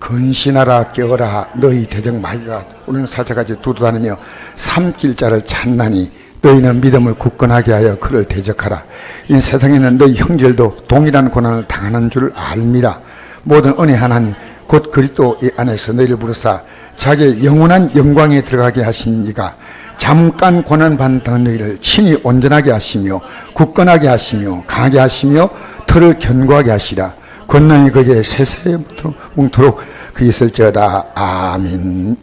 근신하라 깨어라 너희 대적 마귀가 우는 사자같이 두루다니며 삼킬자를 찾나니 너희는 믿음을 굳건하게 하여 그를 대적하라. 이 세상에는 너희 형제들도 동일한 고난을 당하는 줄 알미라. 모든 은혜 하나님 곧 그리스도 안에서 너희를 부르사 자기의 영원한 영광에 들어가게 하신 이가 잠깐 고난받는 너희를 친히 온전하게 하시며 굳건하게 하시며 강하게 하시며 털을 견고하게 하시라. 권능이 그에게 세세에 뭉토록 그 있을지어다. 아멘.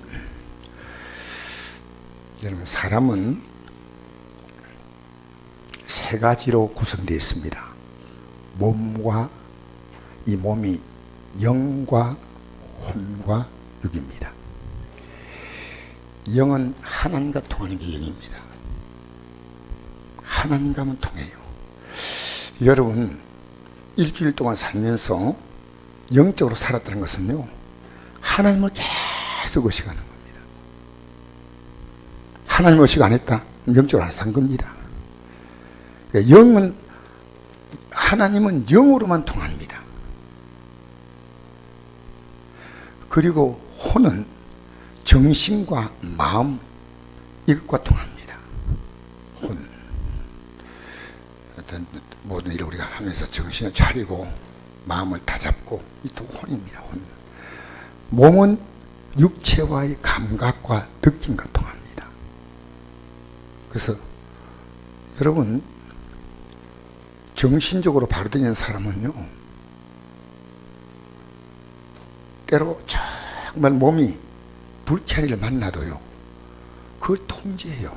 여러분, 사람은 세 가지로 구성되어 있습니다. 몸과 이 몸이 영과 혼과 육입니다. 영은 하나님과 통하는 게 영입니다. 하나님과만 통해요. 여러분, 일주일 동안 살면서 영적으로 살았다는 것은요, 하나님을 계속 의식하는 겁니다. 하나님을 의식 안 했다? 영적으로 안 산 겁니다. 영은, 하나님은 영으로만 통합니다. 그리고 혼은 정신과 마음, 이것과 통합니다. 혼. 어떤 모든 일을 우리가 하면서 정신을 차리고 마음을 다잡고 이 또 혼입니다. 혼. 몸은 육체와의 감각과 느낌과 통합니다. 그래서 여러분, 정신적으로 바로 되는 사람은요, 때로 정말 몸이 불쾌한 일을 만나도요, 그걸 통제해요.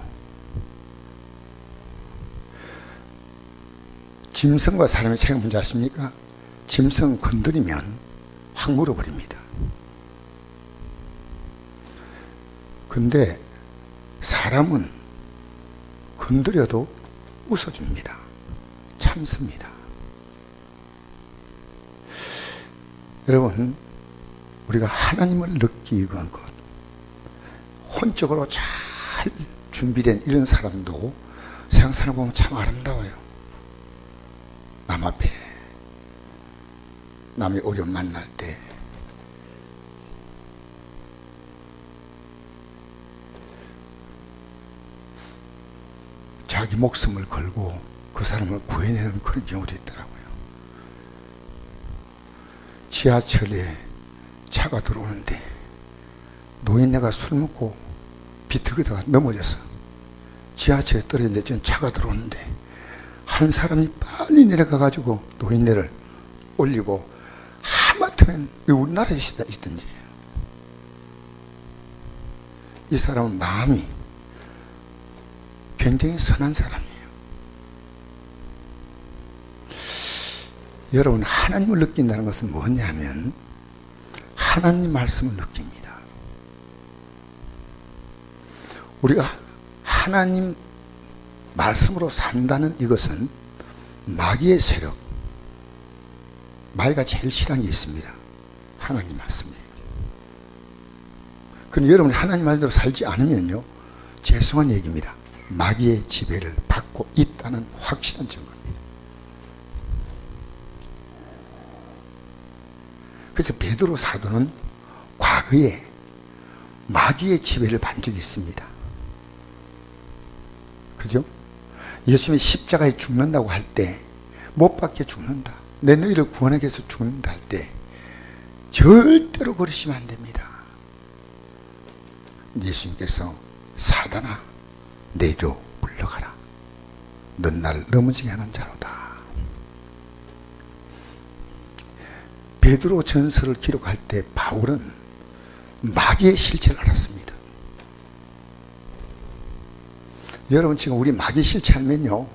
짐승과 사람의 차이가 뭔지 아십니까? 짐승 건드리면 확 물어버립니다. 근데 사람은 건드려도 웃어줍니다. 참습니다. 여러분, 우리가 하나님을 느끼는 것, 혼적으로 잘 준비된 이런 사람도 세상 사람 보면 참 아름다워요. 남 앞에 남이 어려움 만날 때 자기 목숨을 걸고 그 사람을 구해내는 그런 경우도 있더라고요. 지하철에 차가 들어오는데 노인네가 술 먹고 비틀거다가 넘어져서 지하철에 떨어졌는데 지금 차가 들어오는데 한 사람이 빨리 내려가가지고 노인네를 올리고, 하마터면 우리나라에 있든지, 이 사람은 마음이 굉장히 선한 사람이에요. 여러분, 하나님을 느낀다는 것은 뭐냐면 하나님 말씀을 느낍니다. 우리가 하나님 말씀으로 산다는 이것은 마귀의 세력, 마귀가 제일 싫어하는 게 있습니다. 하나님 말씀이에요. 그런데 여러분이 하나님 말대로 살지 않으면요, 죄송한 얘기입니다. 마귀의 지배를 받고 있다는 확실한 증거입니다. 그래서 베드로 사도는 과거에 마귀의 지배를 받은 적이 있습니다. 그죠? 예수님이 십자가에 죽는다고 할 때, 못 박혀 죽는다, 내 너희를 구원하기 위해서 죽는다 할 때 절대로 그러시면 안 됩니다. 예수님께서 사단아 내로 물러가라, 넌 나를 넘어지게 하는 자로다. 베드로 전서를 기록할 때 바울은 마귀의 실체를 알았습니다. 여러분, 지금 우리 마귀 실체 알면요,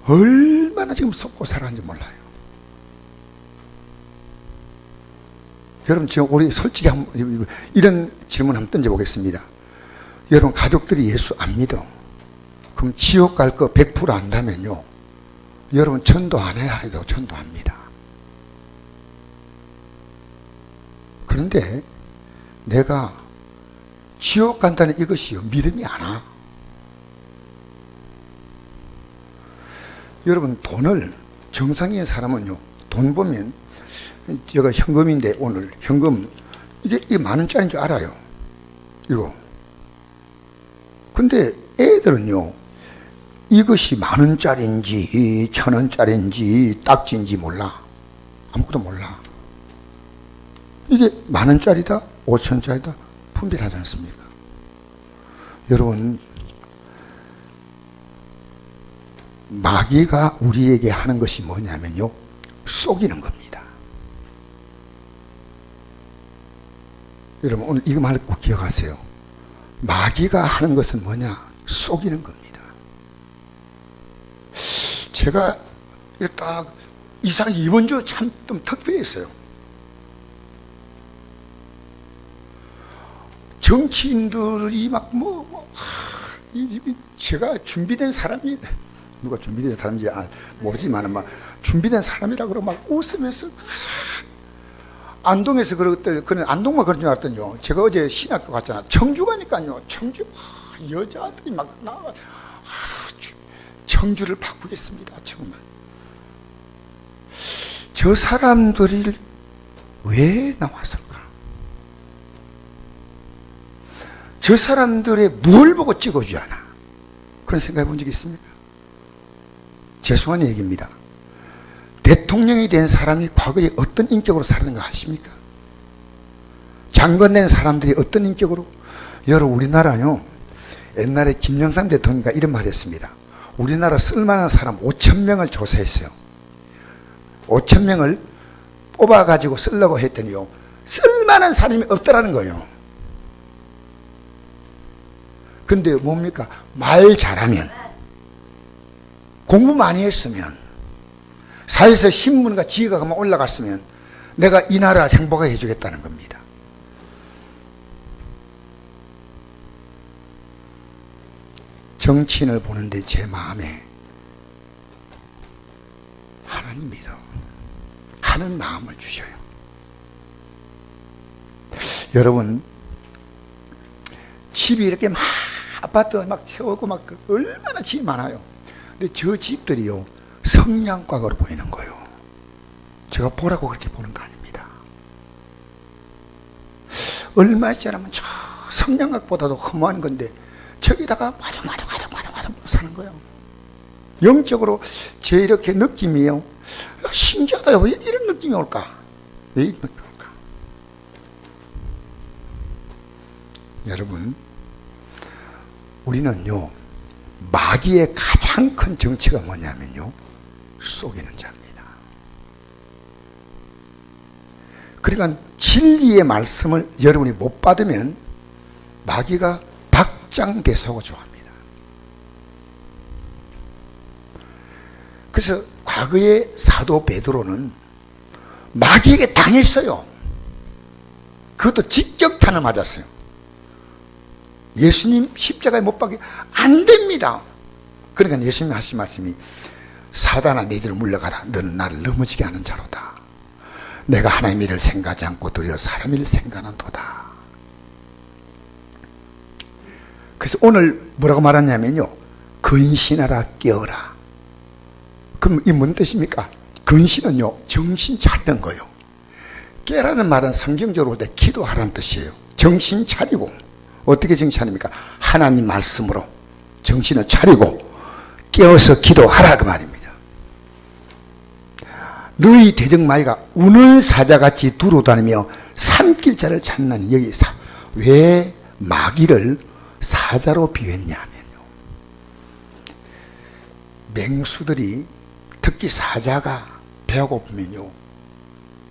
얼마나 지금 속고 살아가는지 몰라요. 여러분, 지금 우리 솔직히 이런 질문 한번 던져보겠습니다. 여러분, 가족들이 예수 안 믿어. 그럼 지옥 갈 거 100% 안다면요, 여러분 전도 안 해야 해도 전도합니다. 그런데 내가 지옥 간다는 이것이요, 믿음이 안 와. 여러분, 돈을, 정상인 사람은요, 돈 보면, 제가 현금인데 오늘 현금 이게 만 원짜리인 줄 알아요. 이거. 근데 애들은요, 이것이 만 원짜리인지, 1,000원짜리인지, 딱지인지 몰라. 아무것도 몰라. 이게 만 원짜리다, 5,000원짜리다, 분별하지 않습니까? 여러분, 마귀가 우리에게 하는 것이 뭐냐면요, 속이는 겁니다. 여러분, 오늘 이거 말 꼭 기억하세요. 마귀가 하는 것은 뭐냐? 속이는 겁니다. 제가 딱 이번 주 참 좀 특별했어요. 정치인들이 제가 준비된 사람이, 누가 준비된 사람인지 모르지만 막 준비된 사람이라 그러고 막 웃으면서 안동에서 그런 안동만 그런 줄 알았더니요. 제가 어제 신학교 갔잖아. 청주 가니까요. 청주 여자들이 막 나와 청주를 바꾸겠습니다. 정말. 저 사람들이 왜 나왔을까? 저 사람들의 뭘 보고 찍어주지 않아? 그런 생각해 본 적 있습니까? 죄송한 얘기입니다. 대통령이 된 사람이 과거에 어떤 인격으로 살았는가 아십니까? 장관 된 사람들이 어떤 인격으로? 여러분, 우리나라요, 옛날에 김영삼 대통령가 이런 말 했습니다. 우리나라 쓸만한 사람 5,000명을 조사했어요. 5,000명을 뽑아가지고 쓰려고 했더니요, 쓸만한 사람이 없더라는 거예요. 근데 뭡니까? 말 잘하면, 공부 많이 했으면, 사회에서 신문과 지휘가 올라갔으면 내가 이 나라 행복하게 해주겠다는 겁니다. 정치인을 보는데 제 마음에 하나님 믿어 하는 마음을 주셔요. 여러분, 집이 이렇게 막 아파트 막 세우고 막 얼마나 집이 많아요. 근데 저 집들이요, 성냥곽으로 보이는 거예요. 제가 보라고 그렇게 보는 거 아닙니다. 얼마 있잖아면 저 성냥곽보다도 허무한 건데 저기다가 와둥와둥 사는 거예요. 영적으로 제 이렇게 느낌이에요. 신기하다. 왜 이런 느낌이 올까? 왜 이런 느낌이 올까? 여러분, 우리는요, 마귀의 가장 큰 정체가 뭐냐면요, 속이는 자입니다. 그러니까 진리의 말씀을 여러분이 못 받으면 마귀가 박장대소하고 좋아합니다. 그래서 과거에 사도 베드로는 마귀에게 당했어요. 그것도 직격탄을 맞았어요. 예수님 십자가에 못 박이 안 됩니다. 그러니까 예수님이 하신 말씀이, 사단아 내 뒤로 물러가라. 너는 나를 넘어지게 하는 자로다. 내가 하나님의 일을 생각하지 않고 도리어 사람의 일을 생각하는도다. 그래서 오늘 뭐라고 말하냐면요, 근신하라 깨어라. 그럼 이 뭔 뜻입니까? 근신은요, 정신 차리는 거예요. 깨라는 말은 성경적으로 볼 때 기도하라는 뜻이에요. 정신 차리고. 어떻게 정신 차립니까? 하나님 말씀으로 정신을 차리고 깨어서 기도하라, 그 말입니다. 너희 대적마귀가 우는 사자같이 두루다니며 삼킬자를 찾나니. 여기 왜 마귀를 사자로 비유했냐면요, 맹수들이, 특히 사자가 배가 고프면요,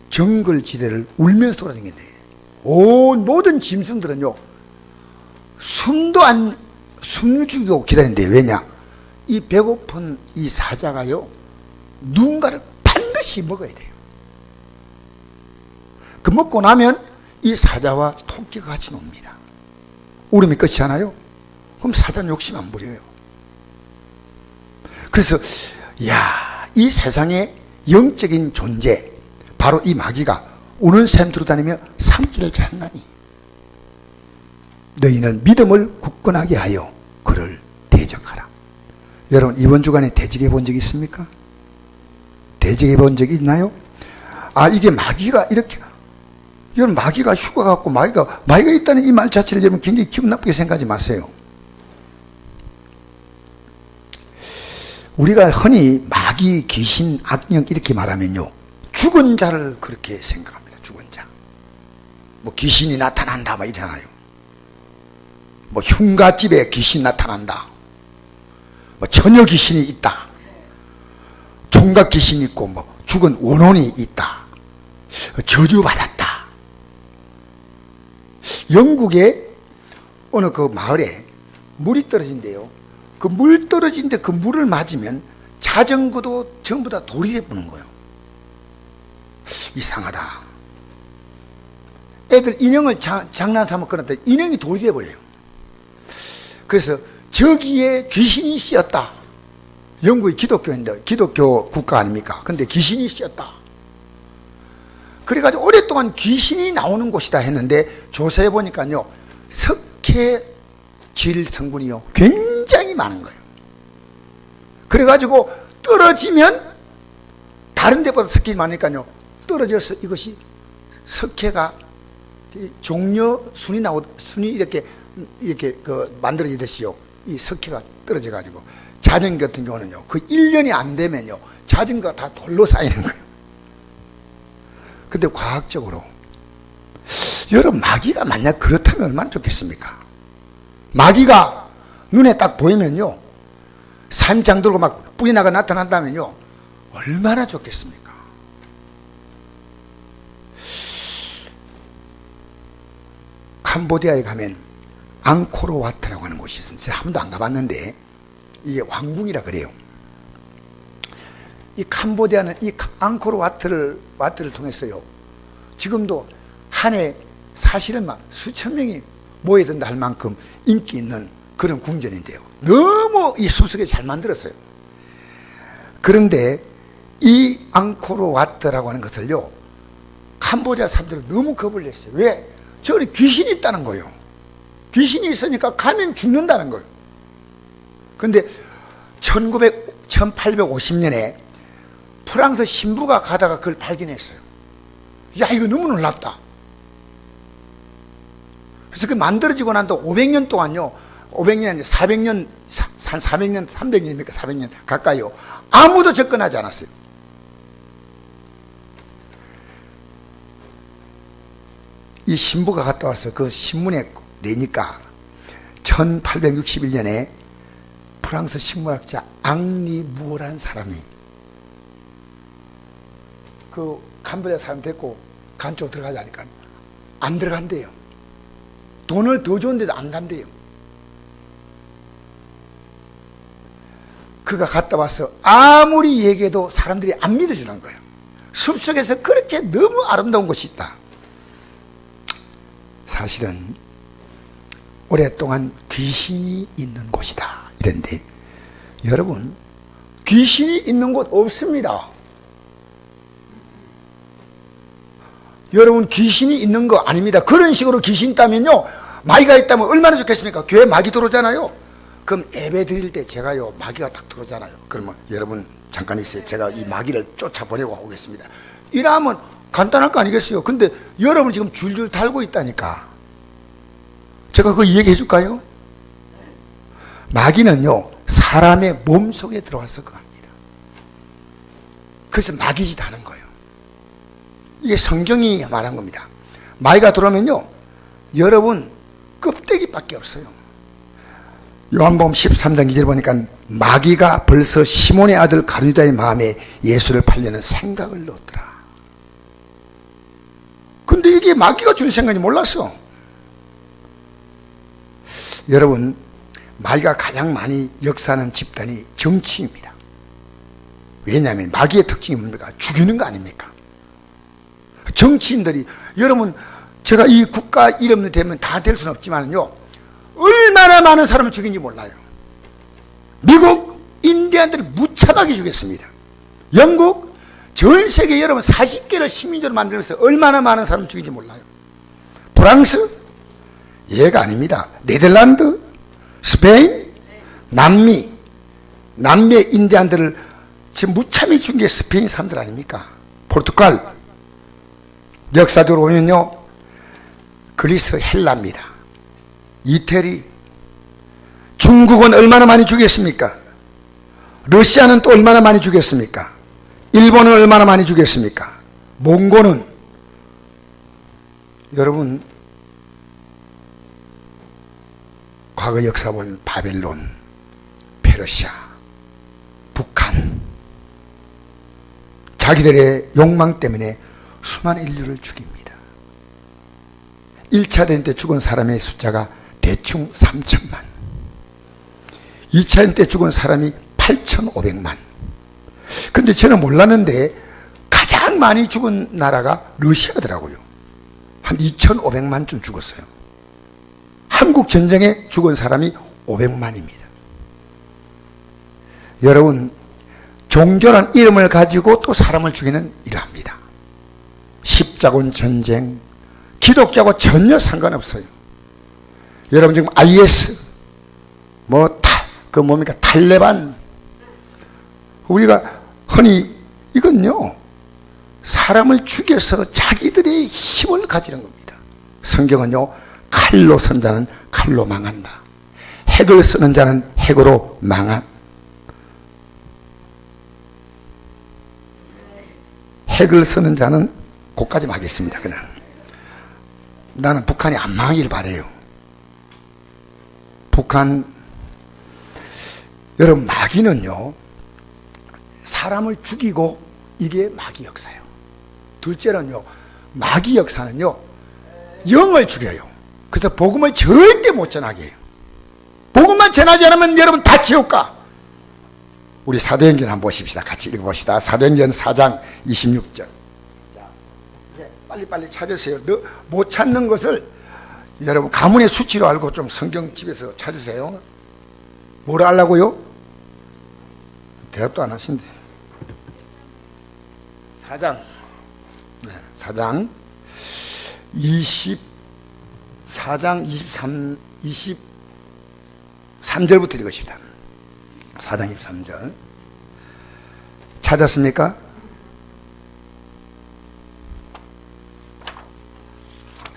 정글지대를 울면서 돌아다니는데, 모든 짐승들은요, 숨을 죽이고 기다리는데, 왜냐? 이 배고픈 이 사자가요, 누군가를 반드시 먹어야 돼요. 그 먹고 나면 이 사자와 토끼가 같이 놉니다. 울음이 끝이 않아요? 그럼 사자는 욕심 안 부려요. 그래서 이 세상의 영적인 존재, 바로 이 마귀가 우는 샘 두루 다니며 삼키를 찾나니 너희는 믿음을 굳건하게 하여 그를 대적하라. 여러분, 이번 주간에 대적해 본 적이 있습니까? 대적해 본 적이 있나요? 이게 마귀가 이렇게 여러분, 마귀가 휴가 갖고 마귀가 있다는 이 말 자체를 여러분 굉장히 기분 나쁘게 생각하지 마세요. 우리가 흔히 마귀, 귀신, 악령 이렇게 말하면요, 죽은 자를 그렇게 생각합니다. 죽은 자. 뭐 귀신이 나타난다 막 이러잖아요. 뭐 흉가집에 귀신 나타난다. 뭐 처녀 귀신이 있다. 총각 귀신이 있고 뭐 죽은 원혼이 있다. 저주받았다. 영국의 어느 그 마을에 물이 떨어진대요. 그 물 떨어진데 그 물을 맞으면 자전거도 전부 다 돌이 돼버는 거예요. 이상하다. 애들 인형을 장난 삼아 꺼냈더니 인형이 돌이 돼버려요. 그래서 저기에 귀신이 씌었다. 영국이 기독교인데 기독교 국가 아닙니까? 근데 귀신이 씌었다. 그래가지고 오랫동안 귀신이 나오는 곳이다 했는데 조사해 보니까요, 석회질 성분이요 굉장히 많은 거예요. 그래가지고 떨어지면 다른 데보다 석회가 많으니까요, 떨어져서 이것이 석회가 종려 순이 순이 이렇게 그 만들어지듯이요, 이 석회가 떨어져가지고 자전거 같은 경우는요, 그 1년이 안 되면요 자전거가 다 돌로 쌓이는 거예요. 근데 과학적으로 여러분, 마귀가 만약 그렇다면 얼마나 좋겠습니까? 마귀가 눈에 딱 보이면요, 산장 들고 막 뿌리 나가 나타난다면요 얼마나 좋겠습니까? 캄보디아에 가면 앙코르와트라고 하는 곳이 있습니다. 제가 한 번도 안 가봤는데 이게 왕궁이라 그래요. 이 캄보디아는 이 앙코르와트를 통해서요, 지금도 한 해 사실은 막 수천 명이 모여든다 할 만큼 인기 있는 그런 궁전인데요. 너무 이 숲속에 잘 만들었어요. 그런데 이 앙코르와트라고 하는 것을요, 캄보디아 사람들은 너무 겁을 냈어요. 왜? 저기 귀신이 있다는 거예요. 귀신이 있으니까 가면 죽는다는 거예요. 근데 1850년에 프랑스 신부가 가다가 그걸 발견했어요. 야, 이거 너무 놀랍다. 그래서 그 만들어지고 난 또 500년 동안요, 500년 아니라 400년, 한 400년, 300년입니까? 400년 가까이요, 아무도 접근하지 않았어요. 이 신부가 갔다 와서 그 신문에 내니까 1861년에 프랑스 식물학자 앙리 무어라는 사람이 그 캄보디아 사람 데리고 간 쪽 들어가자니까 안 들어간대요. 돈을 더 줬는데도 안 간대요. 그가 갔다 와서 아무리 얘기해도 사람들이 안 믿어주는 거예요. 숲속에서 그렇게 너무 아름다운 곳이 있다. 사실은 오랫동안 귀신이 있는 곳이다 이런데, 여러분, 귀신이 있는 곳 없습니다. 여러분, 귀신이 있는 거 아닙니다. 그런 식으로 귀신 있다면요, 마귀가 있다면 얼마나 좋겠습니까? 교회 마귀 들어오잖아요. 그럼 예배 드릴 때 제가요, 마귀가 딱 들어오잖아요. 그러면 여러분 잠깐 있어요. 제가 이 마귀를 쫓아보려고 오겠습니다. 이러면 간단할 거 아니겠어요? 근데 여러분 지금 줄줄 달고 있다니까. 제가 그거 얘기해 줄까요? 마귀는요, 사람의 몸 속에 들어와서 그거 합니다. 그래서 마귀짓 하는 거예요. 이게 성경이 말한 겁니다. 마귀가 들어오면요, 여러분 껍데기밖에 없어요. 요한복음 13장 2절 보니까 마귀가 벌써 시몬의 아들 가룟유다의 마음에 예수를 팔려는 생각을 넣었더라. 근데 이게 마귀가 주는 생각인지 몰랐어. 여러분, 마귀가 가장 많이 역사하는 집단이 정치입니다. 왜냐하면 마귀의 특징이 뭡니까? 죽이는 거 아닙니까? 정치인들이, 여러분, 제가 이 국가 이름을 대면 다 될 수는 없지만요, 얼마나 많은 사람을 죽인지 몰라요. 미국 인디안들을 무차하게 죽였습니다. 영국, 전 세계 여러분 40개를 식민지로 만들면서 얼마나 많은 사람을 죽인지 몰라요. 프랑스, 얘가 아닙니다. 네덜란드, 스페인, 남미의 인디안들을 지금 무참히 죽인 게 스페인 사람들 아닙니까? 포르투갈. 역사적으로 보면요, 그리스, 헬라입니다. 이태리, 중국은 얼마나 많이 죽였습니까? 러시아는 또 얼마나 많이 죽였습니까? 일본은 얼마나 많이 죽였습니까? 몽고는, 여러분 과거 역사 보면 바벨론, 페르시아, 북한, 자기들의 욕망 때문에 수많은 인류를 죽입니다. 1차 대전 때 죽은 사람의 숫자가 대충 3천만, 2차 대전 때 죽은 사람이 8,500만. 근데 저는 몰랐는데 가장 많이 죽은 나라가 러시아더라고요. 한 2,500만쯤 죽었어요. 한국 전쟁에 죽은 사람이 500만입니다. 여러분, 종교란 이름을 가지고 또 사람을 죽이는 일을 합니다. 십자군 전쟁, 기독교하고 전혀 상관없어요. 여러분 지금 IS, 뭡니까? 탈레반. 우리가 흔히 이건요, 사람을 죽여서 자기들의 힘을 가지는 겁니다. 성경은요, 칼로 선 자는 칼로 망한다. 핵을 쓰는 자는 핵으로 망한. 핵을 쓰는 자는 거기까지 하겠습니다. 그냥 나는 북한이 안 망하길 바래요. 북한, 여러분 마귀는요, 사람을 죽이고, 이게 마귀 역사예요. 둘째는요, 마귀 역사는요, 영을 죽여요. 그래서 복음을 절대 못 전하게 해요. 복음만 전하지 않으면 여러분 다 지옥 가. 우리 사도행전 한번 보십시다. 같이 읽어봅시다. 사도행전 4장 26절. 자, 이제 빨리빨리 찾으세요. 못 찾는 것을 여러분 가문의 수치로 알고 좀 성경 집에서 찾으세요. 뭐라 하려고요? 대답도 안 하신대. 4장 23절부터 읽으십시다. 4장 23절. 찾았습니까?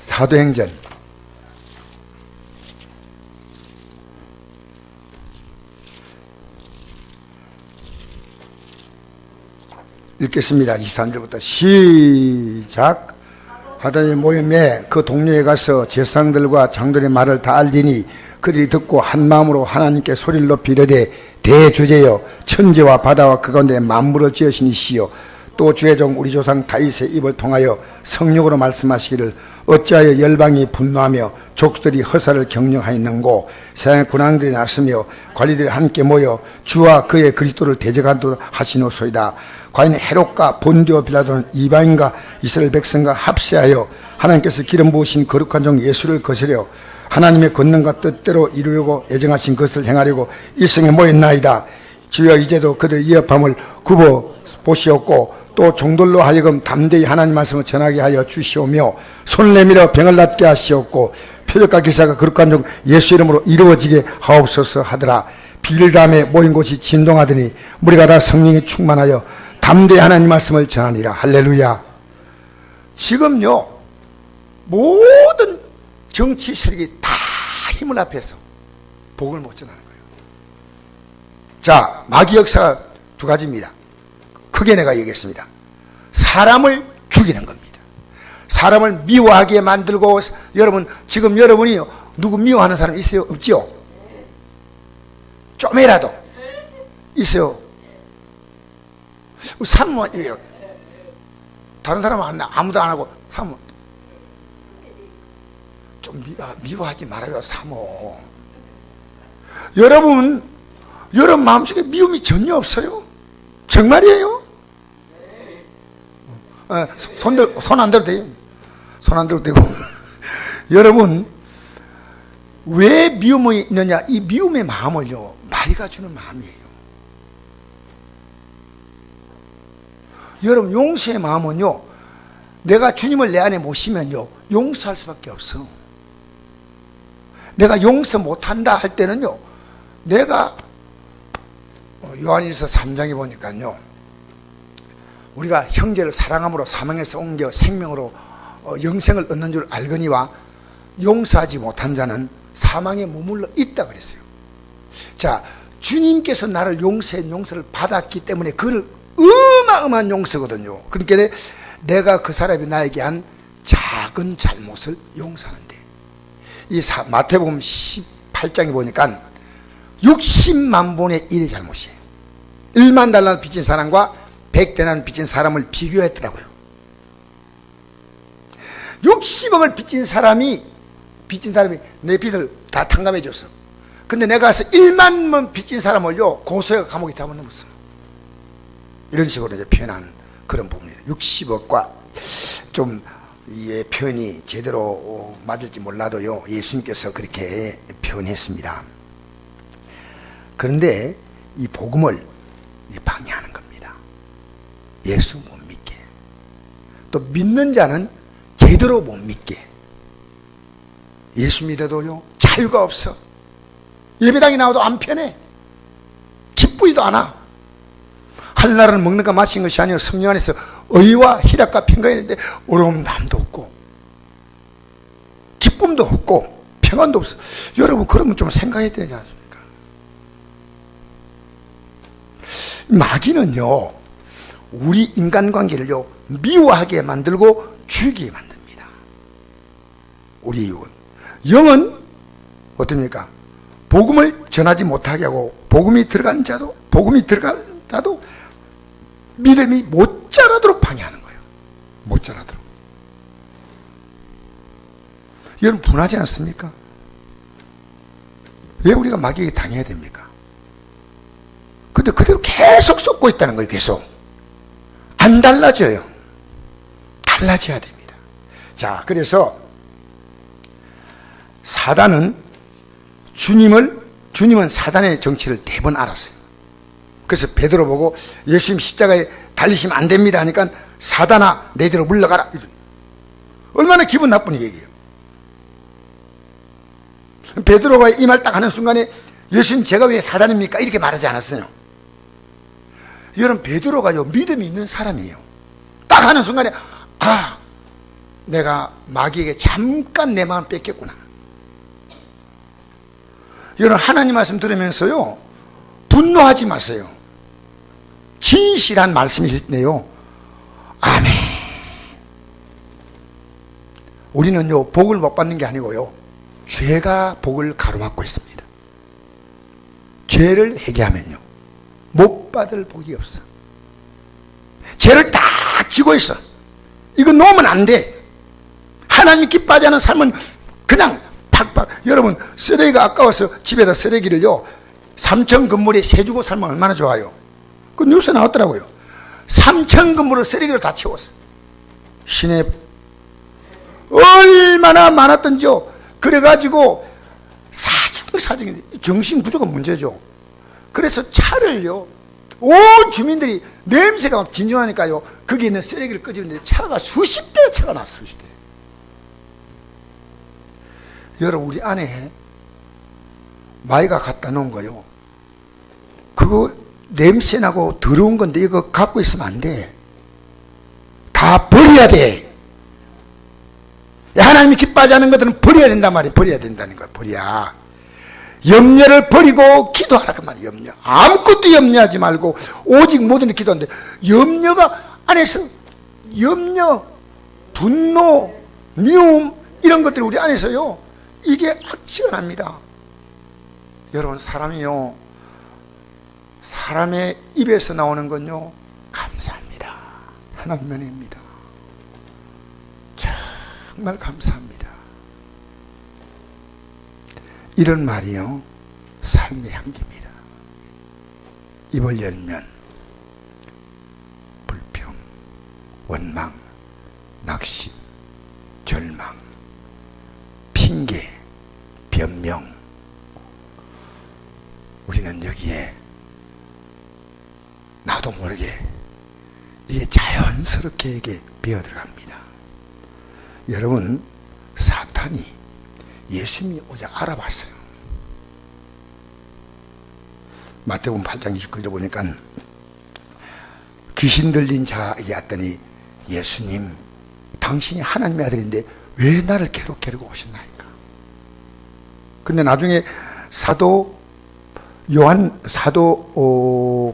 사도행전 읽겠습니다. 23절부터 시작. 하더니 모임에 그 동료에 가서 제사장들과 장들의 말을 다 알리니 그들이 듣고 한 마음으로 하나님께 소리를 높이 이르되 대주제여 천지와 바다와 그 가운데 만물을 지으신 이시여 또 주의 종 우리 조상 다윗의 입을 통하여 성령으로 말씀하시기를 어찌하여 열방이 분노하며 족들이 허사를 경영하였는고 세상의 군왕들이 났으며 관리들이 함께 모여 주와 그의 그리스도를 대적하도록 하시노소이다. 과연 헤롯과 본디오 빌라도는 이방인과 이스라엘 백성과 합세하여 하나님께서 기름 부으신 거룩한 종 예수를 거스려 하나님의 권능과 뜻대로 이루려고 예정하신 것을 행하려고 일성에 모였나이다. 주여 이제도 그들 위협함을 굽어 보시옵고 또 종들로 하여금 담대히 하나님 말씀을 전하게 하여 주시오며 손을 내밀어 병을 낫게 하시옵고 표적과 기사가 거룩한 종 예수 이름으로 이루어지게 하옵소서 하더라. 빌담에 모인 곳이 진동하더니 무리가 다 성령이 충만하여 담대히 하나님 말씀을 전하니라. 할렐루야. 지금요 모든 정치 세력이 다 힘을 합해서 복음을 못 전하는 거예요. 자, 마귀 역사가 두 가지입니다. 크게 내가 얘기했습니다. 사람을 죽이는 겁니다. 사람을 미워하게 만들고, 여러분 지금 여러분이 누구 미워하는 사람 있어요? 없지요? 좀이라도 있어요. 사모는 이래요. 다른 사람은 아무도 안 하고 사모 좀 미워하지 말아요. 사모. 여러분 마음속에 미움이 전혀 없어요? 정말이에요? 손 안 들어도 돼요. 손 안 들어도 되고. 여러분 왜 미움이 있느냐? 이 미움의 마음을요 마귀가 주는 마음이에요. 여러분 용서의 마음은요, 내가 주님을 내 안에 모시면요 용서할 수밖에 없어. 내가 용서 못한다 할 때는요, 내가 요한일서 3장에 보니까요, 우리가 형제를 사랑함으로 사망에서 옮겨 생명으로 영생을 얻는 줄 알거니와 용서하지 못한 자는 사망에 머물러 있다 그랬어요. 자, 주님께서 나를 용서를 받았기 때문에 그를 어마어마한 용서거든요. 그러니까 내가 그 사람이 나에게 한 작은 잘못을 용서하는데, 이 마태복음 18장에 보니까 60만 분의 1의 잘못이에요. 1만 달러 빚진 사람과 100대나리 빚진 사람을 비교했더라고요. 60억을 빚진 사람이 내 빚을 다 탕감해 줬어. 근데 내가 가서 1만 원 빚진 사람을요, 고소해가 감옥에 다 넣었어. 이런 식으로 이제 표현한 그런 부분이에요. 60억과 좀 이 표현이 제대로 맞을지 몰라도요, 예수님께서 그렇게 표현했습니다. 그런데 이 복음을 방해하는 겁니다. 예수 못 믿게. 또 믿는 자는 제대로 못 믿게. 예수 믿어도요, 자유가 없어. 예배당에 나와도 안 편해. 기쁘지도 않아. 할날은 먹는 거 마시는 것이 아니라 성령 안에서 의와 희락과 평강이 있는데 어려움도 없고 기쁨도 없고 평안도 없어. 여러분, 그러면 좀 생각해야 되지 않습니까? 마귀는요, 우리 인간관계를요 미워하게 만들고 죽이게 만듭니다. 우리 영은 어떻습니까? 복음을 전하지 못하게 하고, 복음이 들어간 자도 믿음이 못 자라도록 방해하는 거예요. 못 자라도록. 여러분, 분하지 않습니까? 왜 우리가 마귀에게 당해야 됩니까? 근데 그대로 계속 쏟고 있다는 거예요. 계속 안 달라져요. 달라져야 됩니다. 자, 그래서 주님은 사단의 정치를 대번 알았어요. 그래서 베드로 보고 예수님 십자가에 달리시면 안 됩니다 하니까, 사단아 내대로 물러가라. 얼마나 기분 나쁜 얘기예요. 베드로가 이 말 딱 하는 순간에, 예수님 제가 왜 사단입니까? 이렇게 말하지 않았어요. 여러분, 베드로가요 믿음이 있는 사람이에요. 딱 하는 순간에, 아, 내가 마귀에게 잠깐 내 마음 뺏겼구나. 여러분, 하나님 말씀 들으면서요 분노하지 마세요. 진실한 말씀이실 때요, 아멘. 우리는요 복을 못 받는 게 아니고요, 죄가 복을 가로막고 있습니다. 죄를 회개하면요 못 받을 복이 없어. 죄를 다 지고 있어. 이거 놓으면 안 돼. 하나님 기뻐하지 않은 삶은 그냥 팍팍. 여러분, 쓰레기가 아까워서 집에다 쓰레기를요 3천 건물에 세 주고 살면 얼마나 좋아요. 그 뉴스에 나왔더라고요. 3천 건물을 쓰레기로 다 채웠어. 시내 얼마나 많았던지요. 그래가지고 사정사정 정신구조가 문제죠. 그래서 차를요, 온 주민들이 냄새가 막 진정하니까요, 거기 있는 쓰레기를 끄집는데 차가 수십 대의 차가 났어. 수십 대. 여러분, 우리 안에 마이가 갖다 놓은 거요, 그거 냄새나고 더러운 건데 이거 갖고 있으면 안 돼. 다 버려야 돼. 하나님이 기뻐하지 않은 것들은 버려야 된단 말이에요. 버려야 된다는 거야. 버려. 염려를 버리고 기도하라 그 말이에요. 염려. 아무것도 염려하지 말고 오직 모든 일 기도하는데, 염려가 안에서 염려, 분노, 미움 이런 것들이 우리 안에서요, 이게 악취가 납니다. 여러분, 사람의 입에서 나오는 건요, 감사합니다, 하나님 은혜입니다, 정말 감사합니다, 이런 말이요 삶의 향기입니다. 입을 열면 불평, 원망, 낙심, 절망, 핑계, 변명. 우리는 여기에 나도 모르게 이게 자연스럽게 이게 배어들어갑니다. 여러분, 사탄이 예수님이 오자 알아봤어요. 마태복음 8장 29절에 보니까 귀신 들린 자에게 왔더니, 예수님 당신이 하나님의 아들인데 왜 나를 괴롭게 하려고 오셨나이까? 근데 나중에 사도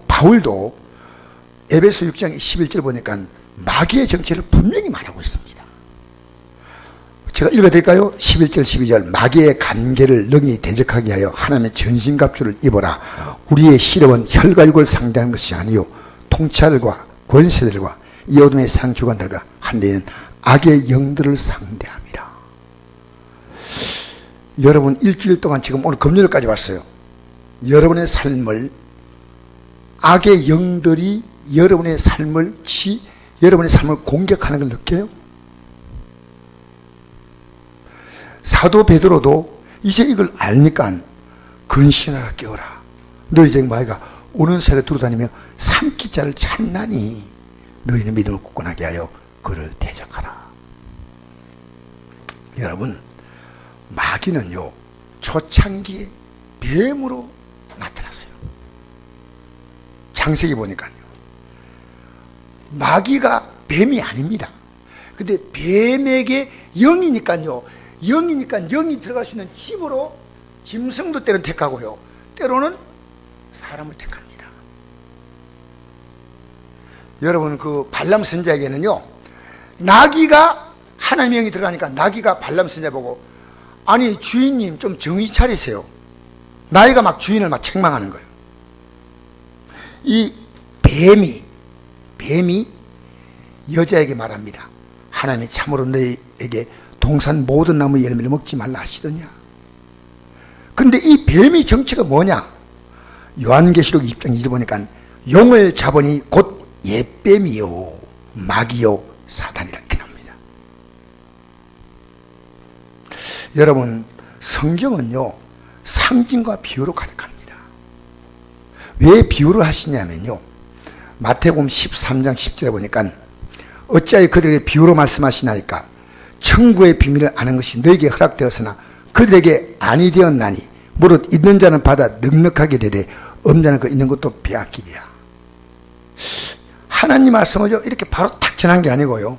바울도 에베소 6장 11절 보니까 마귀의 정체를 분명히 말하고 있습니다. 제가 읽어드릴까요? 11절 12절 마귀의 간계를 능히 대적하게 하여 하나님의 전신갑주를 입어라. 우리의 시력은 혈과 육을 상대하는 것이 아니요 통치자들과 권세들과 이 어둠의 상주관들과 한데는 악의 영들을 상대합니다. 여러분 일주일 동안 지금 오늘 금요일까지 왔어요. 여러분의 삶을 악의 영들이 여러분의 삶을 공격하는 걸 느껴요? 사도 베드로도 이제 이걸 알니까 근신하라 깨어라. 너희 마귀가 오는 새를 두루 다니며 삼킬 자를 찾나니 너희는 믿음을 굳건하게 하여 그를 대적하라. 여러분 마귀는요 초창기에 뱀으로 나타났어요. 창세기 보니까요 마귀가 뱀이 아닙니다. 근데 뱀에게 영이니까요 영이 들어갈 수 있는 집으로 짐승도 때로는 택하고요 때로는 사람을 택합니다. 여러분 그 발람 선지자에게는요 나귀가 하나님의 영이 들어가니까 나귀가 발람 선지자 보고 아니 주인님 좀 정신 차리세요. 나귀가 막 주인을 막 책망하는 거예요. 이 뱀이 여자에게 말합니다. 하나님이 참으로 너희에게 동산 모든 나무 열매를 먹지 말라 하시더냐. 근데 이 뱀의 정체가 뭐냐? 요한계시록 20장 2절 보니까 용을 잡으니 곧 옛뱀이요 마귀요 사단이라 이렇게 나옵니다. 여러분 성경은요 상징과 비유로 가득합니다. 왜 비유를 하시냐면요 마태복음 13장 10절에 보니까 어찌하여 그들에게 비유로 말씀하시나이까 천국의 비밀을 아는 것이 너에게 허락되었으나 그들에게 아니 되었나니 무릇 있는 자는 받아 넉넉하게 되되 없는 자는 그 있는 것도 빼앗기리라. 하나님 말씀을 이렇게 바로 탁 전한 게 아니고요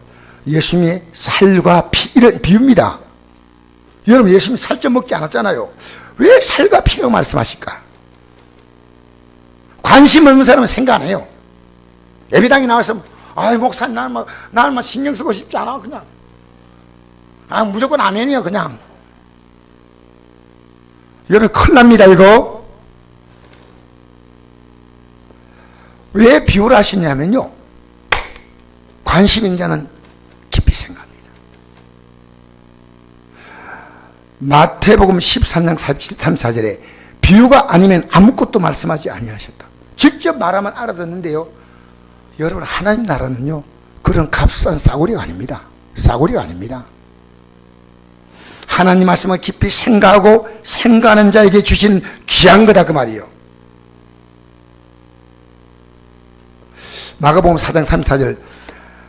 예수님의 살과 피 이런 비유입니다. 여러분 예수님이 살 좀 먹지 않았잖아요. 왜 살과 피라고 말씀하실까? 관심 없는 사람은 생각 안 해요. 예배당에 나와서 아이 목사님 나는 신경 쓰고 싶지 않아. 그냥 무조건 아멘이요 그냥. 여러분 큰일 납니다 이거. 왜 비유를 하시냐면요 관심 있는 자는 깊이 생각합니다. 마태복음 13장 34절에 비유가 아니면 아무것도 말씀하지 아니하셨다. 직접 말하면 알아듣는데요 여러분 하나님 나라는요 그런 값싼 싸구려가 아닙니다. 싸구려가 아닙니다. 하나님 말씀을 깊이 생각하고 생각하는 자에게 주신 귀한 거다 그 말이에요. 마가복음 4장 34절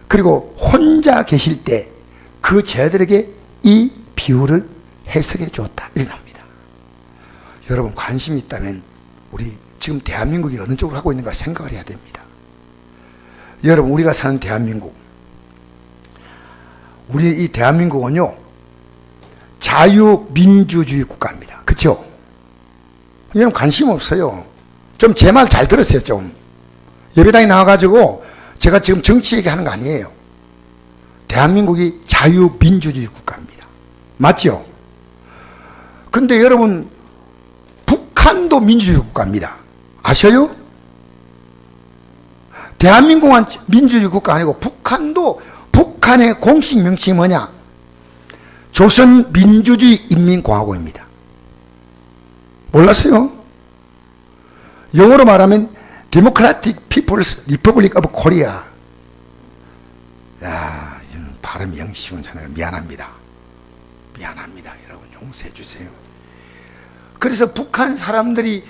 그리고 혼자 계실 때 그 제자들에게 이 비유를 해석해 주었다 이렇게 나옵니다. 여러분 관심이 있다면 우리 지금 대한민국이 어느 쪽으로 하고 있는가 생각을 해야 됩니다. 여러분 우리가 사는 대한민국 우리 이 대한민국은요 자유민주주의 국가입니다. 그렇죠? 여러분 관심 없어요. 좀 제 말 잘 들었어요. 좀 예배당에 나와가지고 제가 지금 정치 얘기하는 거 아니에요. 대한민국이 자유민주주의 국가입니다. 맞죠? 근데 여러분 북한도 민주주의 국가입니다. 아셔요? 대한민국은 민주주의 국가 아니고 북한도 북한의 공식 명칭이 뭐냐? 조선민주주의 인민공화국입니다. 몰랐어요? 영어로 말하면 Democratic People's Republic of Korea. 야, 발음이 영 시원찮아요. 미안합니다. 여러분 용서해 주세요. 그래서 북한 사람들이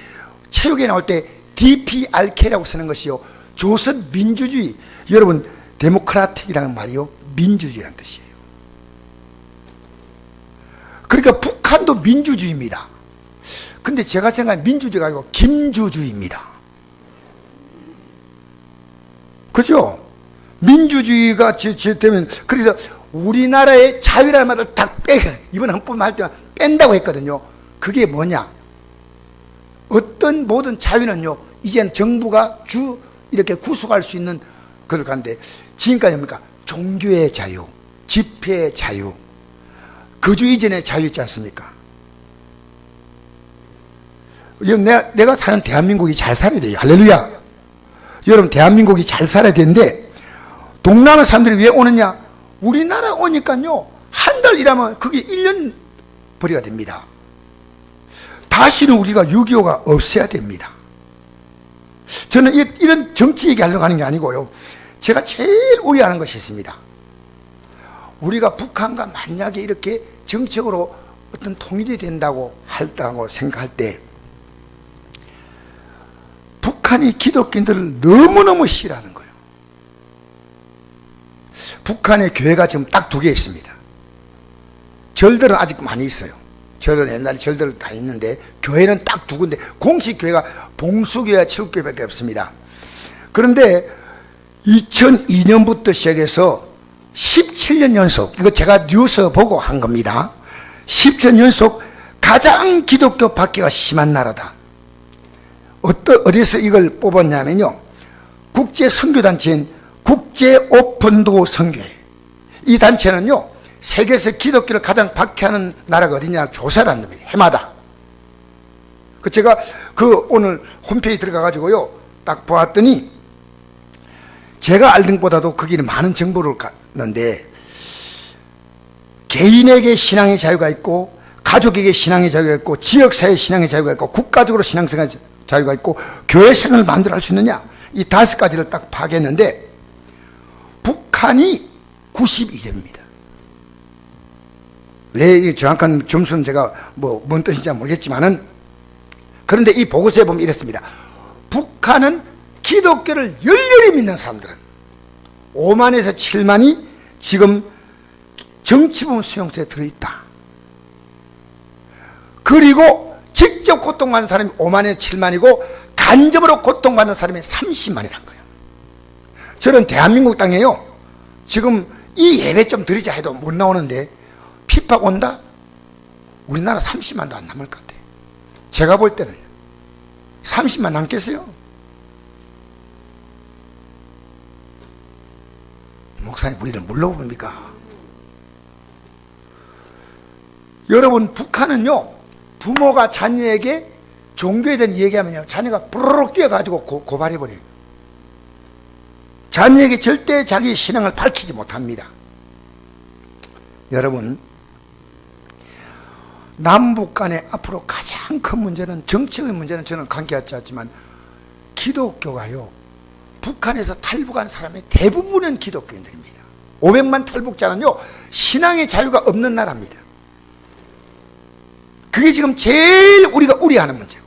체육에 나올 때 DPRK라고 쓰는 것이요 조선민주주의. 여러분 데모크라틱이라는 말이요 민주주의라는 뜻이에요. 그러니까 북한도 민주주의입니다. 근데 제가 생각하는 민주주의가 아니고 김주주의입니다. 그죠? 민주주의가 되면 그래서 우리나라의 자유라는 말을 다 이번 헌법 할 때 뺀다고 했거든요. 그게 뭐냐? 어떤 모든 자유는요, 이제는 정부가 이렇게 구속할 수 있는 그걸 가는데, 지금까지 뭡니까? 종교의 자유, 집회의 자유, 거주 이전의 자유 있지 않습니까? 내가 사는 대한민국이 잘 살아야 돼요. 할렐루야. 여러분, 대한민국이 잘 살아야 되는데, 동남아 사람들이 왜 오느냐? 우리나라 오니까요, 한 달 일하면 그게 1년 벌이가 됩니다. 다시는 우리가 6.25가 없어야 됩니다. 저는 이런 정치 얘기하려고 하는 게 아니고요, 제가 제일 우려하는 것이 있습니다. 우리가 북한과 만약에 이렇게 정책으로 어떤 통일이 된다고 생각할 때, 북한이 기독교인들을 너무너무 싫어하는 거예요. 북한의 교회가 지금 딱 2개 있습니다. 절들은 아직 많이 있어요. 절은 옛날에 절들 다 있는데, 교회는 딱 2군데, 공식 교회가 봉수교회와 칠국교회밖에 없습니다. 그런데 2002년부터 시작해서 17년 연속, 이거 제가 뉴스 보고 한 겁니다. 17년 연속 가장 기독교 박해가 심한 나라다. 어디서 이걸 뽑았냐면요, 국제 선교단체인 국제 오픈도 선교회. 이 단체는요, 세계에서 기독교를 가장 박해하는 나라가 어디냐 조사를 합니다. 해마다. 제가 오늘 홈페이지 들어가가지고요, 딱 보았더니, 제가 알던 것보다도 거기는 많은 정보를 갖는데, 개인에게 신앙의 자유가 있고, 가족에게 신앙의 자유가 있고, 지역사회 신앙의 자유가 있고, 국가적으로 신앙생활 자유가 있고, 교회생활을 만들어 할 수 있느냐, 이 5가지를 딱 파악했는데, 북한이 92점입니다. 왜 이 정확한 점수는 제가 뭔 뜻인지 모르겠지만은, 그런데 이 보고서에 보면 이랬습니다. 북한은 기독교를 열렬히 믿는 사람들은 5만에서 7만이 지금 정치범 수용소에 들어있다. 그리고 직접 고통받는 사람이 5만에서 7만이고 간접으로 고통받는 사람이 30만이란 거예요. 저는 대한민국 땅에요, 지금 이 예배 좀 드리자 해도 못 나오는데 핍박 온다? 우리나라 30만도 안 남을 것 같아요. 제가 볼 때는 30만 남겠어요? 목사님, 우리를 물러봅니까? 여러분, 북한은요, 부모가 자녀에게 종교에 대한 얘기하면요, 자녀가 부르륵 뛰어가지고 고발해버려요. 자녀에게 절대 자기 신앙을 밝히지 못합니다. 여러분, 남북 간의 앞으로 가장 큰 문제는, 정치의 문제는 저는 관계하지 않지만, 기독교가요, 북한에서 탈북한 사람의 대부분은 기독교인들입니다. 500만 탈북자는요, 신앙의 자유가 없는 나라입니다. 그게 지금 제일 우리가 우려하는 문제고,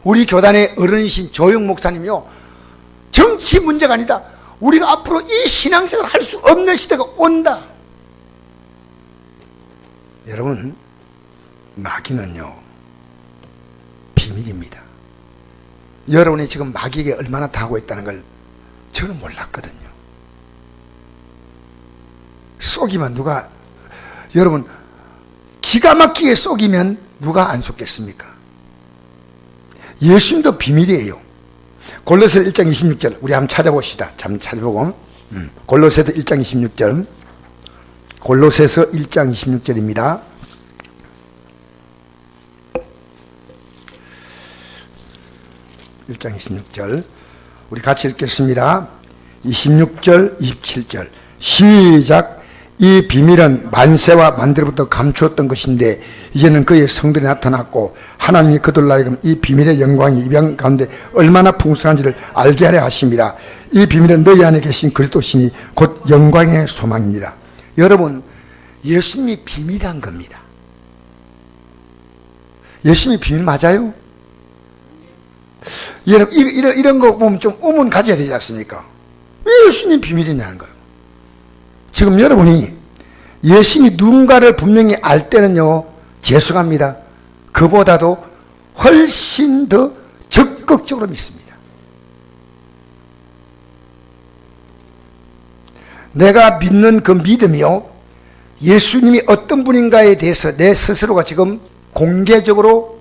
우리 교단의 어른이신 조영 목사님이요, 정치 문제가 아니다, 우리가 앞으로 이 신앙생활을 할 수 없는 시대가 온다. 여러분, 마귀는요, 비밀입니다. 여러분이 지금 마귀에게 얼마나 당하고 있다는 걸 저는 몰랐거든요. 속이면 여러분, 기가 막히게 속이면 누가 안 속겠습니까? 예수님도 비밀이에요. 골로새서 1장 26절, 우리 한번 찾아봅시다. 잠 찾아보고. 골로새서 1장 26절. 골로새서 1장 26절입니다. (1장 26절) 우리 같이 읽겠습니다. 26절 27절 시작. 이 비밀은 만세와 만대로부터 감추었던 것인데 이제는 그의 성들이 나타났고 하나님이 그들로 하여금 이 비밀의 영광이 이방 가운데 얼마나 풍성한지를 알게 하려 하십니다. 이 비밀은 너희 안에 계신 그리스도시니 곧 영광의 소망입니다. 여러분, 예수님이 비밀한 겁니다. 예수님이 비밀 맞아요? 여러분, 이런 거 보면 좀 의문 가져야 되지 않습니까? 왜 예수님 비밀이냐는 거예요. 지금 여러분이 예수님이 누군가를 분명히 알 때는요, 죄송합니다, 그보다도 훨씬 더 적극적으로 믿습니다. 내가 믿는 그 믿음이요, 예수님이 어떤 분인가에 대해서 내 스스로가 지금 공개적으로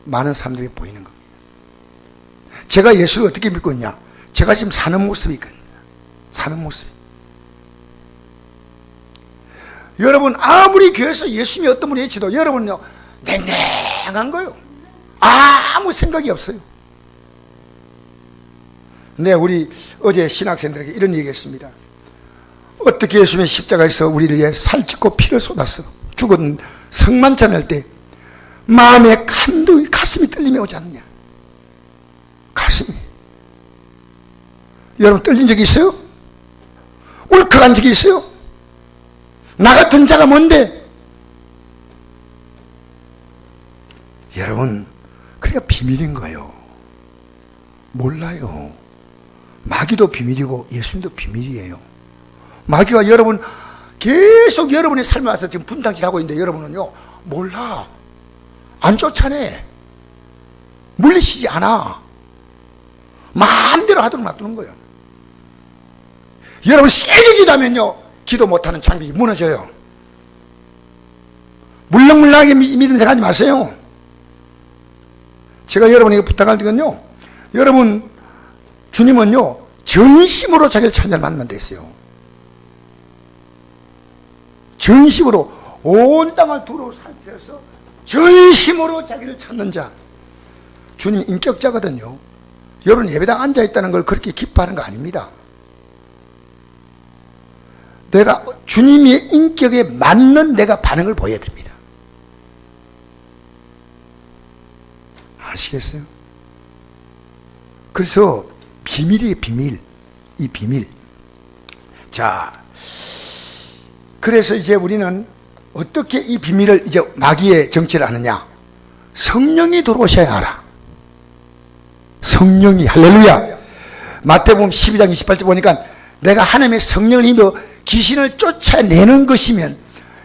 많은 사람들이 보이는 겁니다. 제가 예수를 어떻게 믿고 있냐? 제가 지금 사는 모습이거든요. 사는 모습. 여러분 아무리 교회에서 예수님이 어떤 분이 있지도 여러분은요 냉랭한 거예요. 아무 생각이 없어요. 네, 우리 어제 신학생들에게 이런 얘기했습니다. 어떻게 예수님의 십자가에서 우리를 위해 살찌고 피를 쏟았어. 죽은 성만찬 할 때 마음에 가슴이 떨림이 오지 않느냐. 가슴이. 여러분 떨린 적이 있어요? 울컥한 적이 있어요? 나 같은 자가 뭔데? 여러분 그러니까 비밀인 거예요. 몰라요. 마귀도 비밀이고 예수님도 비밀이에요. 마귀가 여러분 계속 여러분의 삶에 와서 지금 분탕질하고 있는데 여러분은요 몰라. 안 쫓아내. 물리치지 않아. 마음대로 하도록 놔두는 거예요. 여러분 세게 기도하면요 기도 못하는 장벽이 무너져요. 물렁물렁하게 믿는 척 하지 마세요. 제가 여러분에게 부탁할 때는요, 여러분 주님은요 전심으로 자기를 찾는 자를 만난 데 있어요. 전심으로 온 땅을 두루 살펴서 전심으로 자기를 찾는 자. 주님 인격자거든요. 여러분 예배당 앉아있다는 걸 그렇게 기뻐하는 거 아닙니다. 내가 주님의 인격에 맞는 내가 반응을 보여야 됩니다. 아시겠어요? 그래서 비밀이에요, 비밀. 이 비밀. 자, 그래서 이제 우리는 어떻게 이 비밀을 이제 마귀의 정치를 하느냐? 성령이 들어오셔야 알아. 성령이, 할렐루야. 마태복음 12장 28절 보니까 내가 하나님의 성령을 힘입어 귀신을 쫓아내는 것이면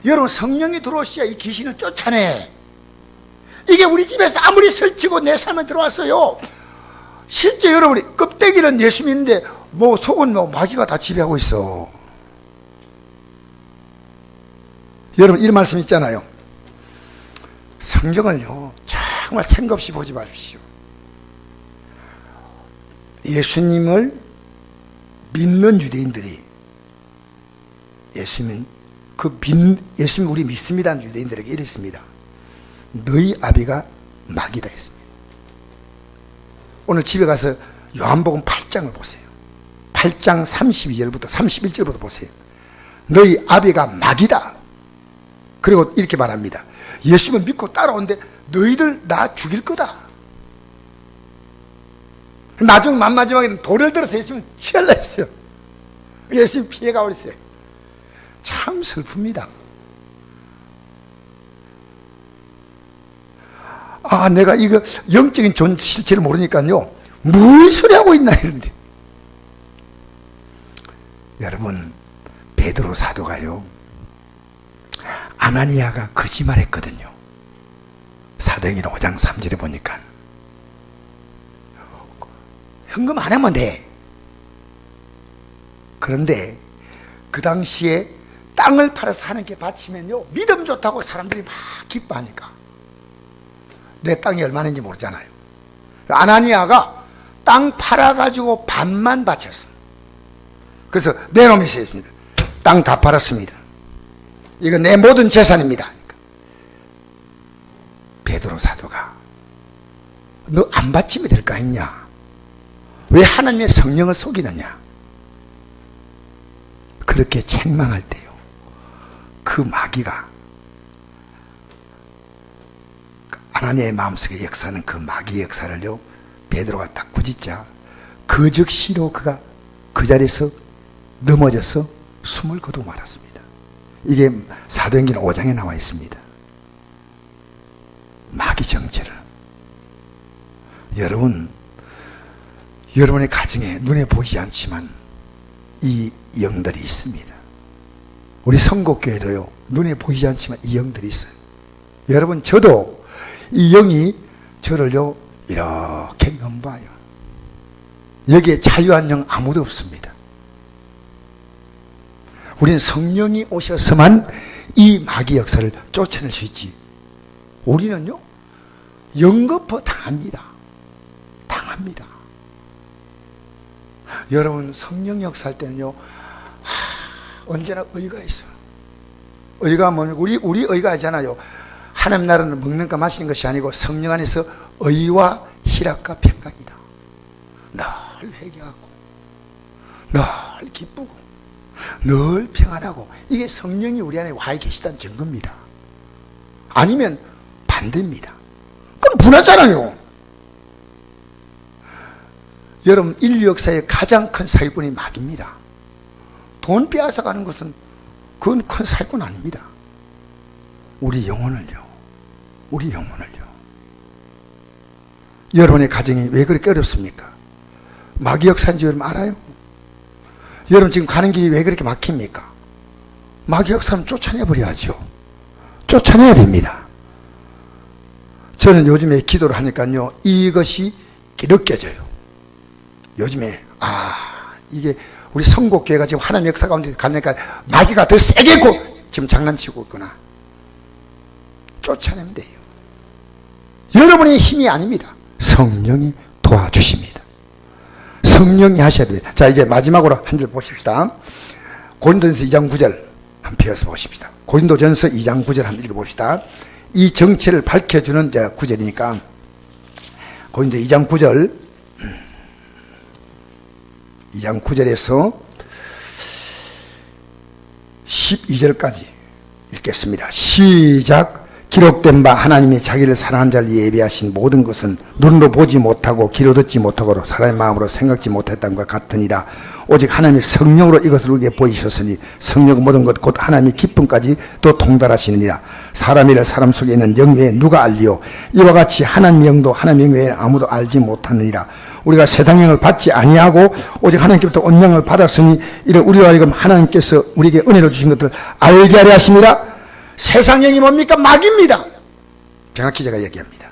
여러분 성령이 들어오셔야 이 귀신을 쫓아내. 이게 우리 집에서 아무리 설치고 내 삶에 들어왔어요. 실제 여러분이 껍데기는 예수 믿는데 뭐 속은 뭐 마귀가 다 지배하고 있어. 여러분 이런 말씀 있잖아요. 성경을요 정말 생각 없이 보지 마십시오. 예수님을 믿는 유대인들이 예수님 우리 믿습니다는 유대인들에게 이랬습니다. 너희 아비가 마귀다 했습니다. 오늘 집에 가서 요한복음 8장을 보세요. 8장 32절부터 31절부터 보세요. 너희 아비가 마귀다. 그리고 이렇게 말합니다. 예수님을 믿고 따라오는데 너희들 나 죽일 거다. 나중 마지막에는 돌을 들어서 예수님을 치려고 했어요. 예수님 피해가 버렸어요. 참 슬픕니다. 아, 내가 이거 영적인 존 실체를 모르니까요. 뭘 소리하고 있나 했는데. 여러분, 베드로 사도가요. 아나니아가 거짓말했거든요. 사도행전 5장 3절에 보니까 현금 안 하면 돼. 그런데 그 당시에 땅을 팔아서 하나님께 바치면요 믿음 좋다고 사람들이 막 기뻐하니까 내 땅이 얼마인지 모르잖아요. 아나니아가 땅 팔아가지고 반만 바쳤어. 그래서 내놓으면서 했습니다. 땅 다 팔았습니다. 이거 내 모든 재산입니다. 베드로 사도가 너 안 바치면 될 거 아니냐? 왜 하나님의 성령을 속이느냐? 그렇게 책망할 때요 그 마귀가 아나니아의 마음속에 역사하는 그 마귀의 역사를요 베드로가 딱 꾸짖자 그 즉시로 그가 그 자리에서 넘어져서 숨을 거두고 말았습니다. 이게 사도행전 5장에 나와 있습니다. 마귀 정체를. 여러분의 가정에 눈에 보이지 않지만 이 영들이 있습니다. 우리 성곡교회도요 눈에 보이지 않지만 이 영들이 있어요. 여러분 저도 이 영이 저를요 이렇게 넘봐요. 여기에 자유한 영 아무도 없습니다. 우리는 성령이 오셔서만 이 마귀 역사를 쫓아낼 수 있지. 우리는요, 연거푸 당합니다. 당합니다. 여러분, 성령 역사할 때는요, 언제나 의가 있어. 의가 뭐냐면, 우리 의가 있잖아요. 하나님 나라는 먹는 것 마시는 것이 아니고 성령 안에서 의와 희락과 평강이다. 늘 회개하고, 늘 기쁘고, 늘 평안하고, 이게 성령이 우리 안에 와 계시다는 증거입니다. 아니면 반대입니다. 그럼 분하잖아요. 여러분, 인류 역사의 가장 큰 사기꾼이 마귀입니다. 돈 빼앗아 가는 것은 그건 큰 사기꾼 아닙니다. 우리 영혼을요. 여러분의 가정이 왜 그렇게 어렵습니까? 마귀 역사인지 여러분 알아요? 여러분 지금 가는 길이 왜 그렇게 막힙니까? 마귀 역사는 쫓아내버려야죠. 쫓아내야 됩니다. 저는 요즘에 기도를 하니까요, 이것이 느껴져요. 요즘에 이게 우리 성곡교회가 지금 하나님 역사 가운데 가니까 마귀가 더 세게 지금 장난치고 있구나. 쫓아내면 돼요. 여러분의 힘이 아닙니다. 성령이 도와주십니다. 성령이 하셔야 됩니다. 자, 이제 마지막으로 한 줄 보십시다. 고린도전서 2장 9절 한번 펴서 보십시다. 고린도전서 2장 9절 한번 읽어봅시다. 이 정체를 밝혀주는 이제 구절이니까 고린도 2장 9절 2장 9절에서 12절까지 읽겠습니다. 시작. 기록된 바 하나님이 자기를 사랑한 자를 예비하신 모든 것은 눈으로 보지 못하고 귀로 듣지 못하고 사람의 마음으로 생각지 못했던 것 같으니라. 오직 하나님이 성령으로 이것을 우리에게 보이셨으니 성령 모든 것 곧 하나님의 기쁨까지 또 통달하시느니라. 사람이라 사람 속에 있는 영 외에 누가 알리요? 이와 같이 하나님의 영도 하나님의 영 외에 아무도 알지 못하느니라. 우리가 세상 영을 받지 아니하고 오직 하나님께부터 온 영을 받았으니 이를 우리와 하여금 하나님께서 우리에게 은혜로 주신 것들을 알게 하려 하십니다. 세상 영이 뭡니까? 마귀입니다. 정확히 제가 얘기합니다.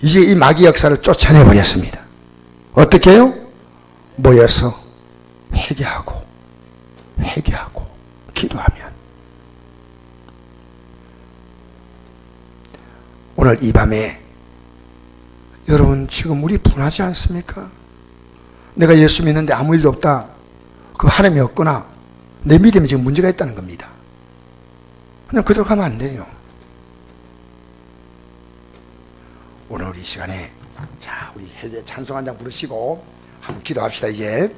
이제 이 마귀 역사를 쫓아내 버렸습니다. 어떻게 해요? 모여서 회개하고 기도하면. 오늘 이 밤에 여러분 지금 우리 분하지 않습니까? 내가 예수 믿는데 아무 일도 없다. 그럼 하나님이 없구나. 내 믿음에 지금 문제가 있다는 겁니다. 그냥 그대로 가면 안 돼요. 오늘 우리 시간에 자, 우리 찬송 한 장 부르시고 한번 기도합시다. 이제